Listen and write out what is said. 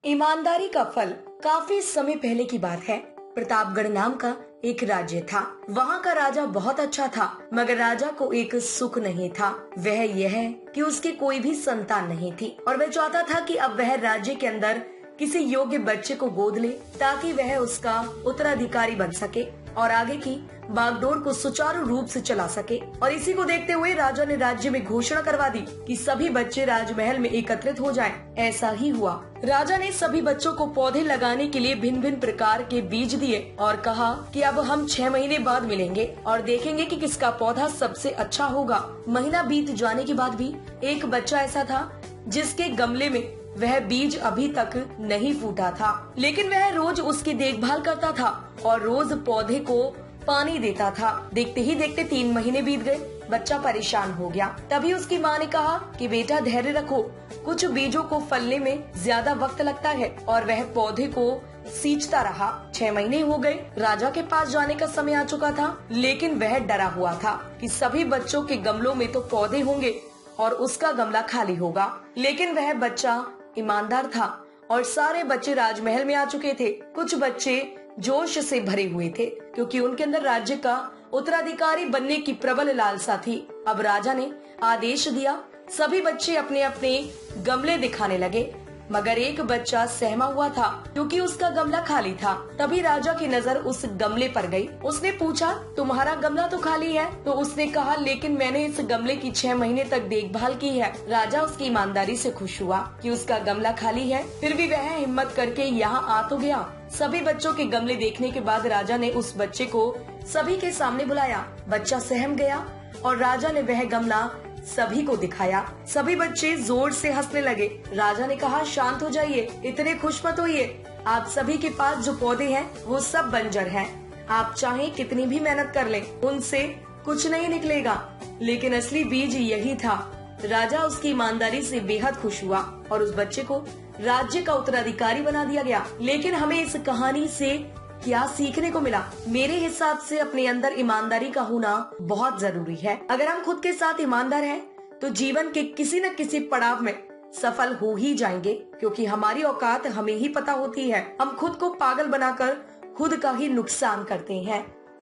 ईमानदारी का फल। काफी समय पहले की बात है। प्रतापगढ़ नाम का एक राज्य था। वहाँ का राजा बहुत अच्छा था, मगर राजा को एक सुख नहीं था। वह यह कि उसकी कोई भी संतान नहीं थी और वह चाहता था कि अब वह राज्य के अंदर किसी योग्य बच्चे को गोद ले ताकि वह उसका उत्तराधिकारी बन सके और आगे की बागडोर को सुचारू रूप से चला सके। और इसी को देखते हुए राजा ने राज्य में घोषणा करवा दी कि सभी बच्चे राजमहल में एकत्रित हो जाएं। ऐसा ही हुआ। राजा ने सभी बच्चों को पौधे लगाने के लिए भिन्न भिन्न प्रकार के बीज दिए और कहा कि अब हम 6 महीने बाद मिलेंगे और देखेंगे कि किसका पौधा सबसे अच्छा होगा। महीना बीत जाने के बाद भी एक बच्चा ऐसा था जिसके गमले में वह बीज अभी तक नहीं फूटा था, लेकिन वह रोज उसकी देखभाल करता था और रोज पौधे को पानी देता था। देखते ही देखते 3 महीने बीत गए। बच्चा परेशान हो गया। तभी उसकी माँ ने कहा कि बेटा धैर्य रखो, कुछ बीजों को फलने में ज्यादा वक्त लगता है। और वह पौधे को सींचता रहा। 6 महीने हो गए। राजा के पास जाने का समय आ चुका था, लेकिन वह डरा हुआ था कि सभी बच्चों के गमलों में तो पौधे होंगे और उसका गमला खाली होगा। लेकिन वह बच्चा ईमानदार था और सारे बच्चे राजमहल में आ चुके थे। कुछ बच्चे जोश से भरे हुए थे क्योंकि उनके अंदर राज्य का उत्तराधिकारी बनने की प्रबल लालसा थी। अब राजा ने आदेश दिया, सभी बच्चे अपने अपने गमले दिखाने लगे, मगर एक बच्चा सहमा हुआ था क्योंकि उसका गमला खाली था। तभी राजा की नजर उस गमले पर गई। उसने पूछा, तुम्हारा गमला तो खाली है? तो उसने कहा, लेकिन मैंने इस गमले की 6 महीने तक देखभाल की है। राजा उसकी ईमानदारी से खुश हुआ कि उसका गमला खाली है, फिर भी वह हिम्मत करके यहाँ आ तो गया। सभी बच्चों के गमले देखने के बाद राजा ने उस बच्चे को सभी के सामने बुलाया। बच्चा सहम गया और राजा ने वह गमला सभी को दिखाया। सभी बच्चे जोर से हंसने लगे। राजा ने कहा, शांत हो जाइए, इतने खुश मत होइए। आप सभी के पास जो पौधे हैं वो सब बंजर हैं। आप चाहें कितनी भी मेहनत कर लें, उनसे कुछ नहीं निकलेगा। लेकिन असली बीज यही था। राजा उसकी ईमानदारी से बेहद खुश हुआ और उस बच्चे को राज्य का उत्तराधिकारी बना दिया गया। लेकिन हमें इस कहानी से क्या सीखने को मिला? मेरे हिसाब से अपने अंदर ईमानदारी का होना बहुत जरूरी है। अगर हम खुद के साथ ईमानदार हैं, तो जीवन के किसी न किसी पड़ाव में सफल हो ही जाएंगे, क्योंकि हमारी औकात हमें ही पता होती है। हम खुद को पागल बनाकर खुद का ही नुकसान करते हैं।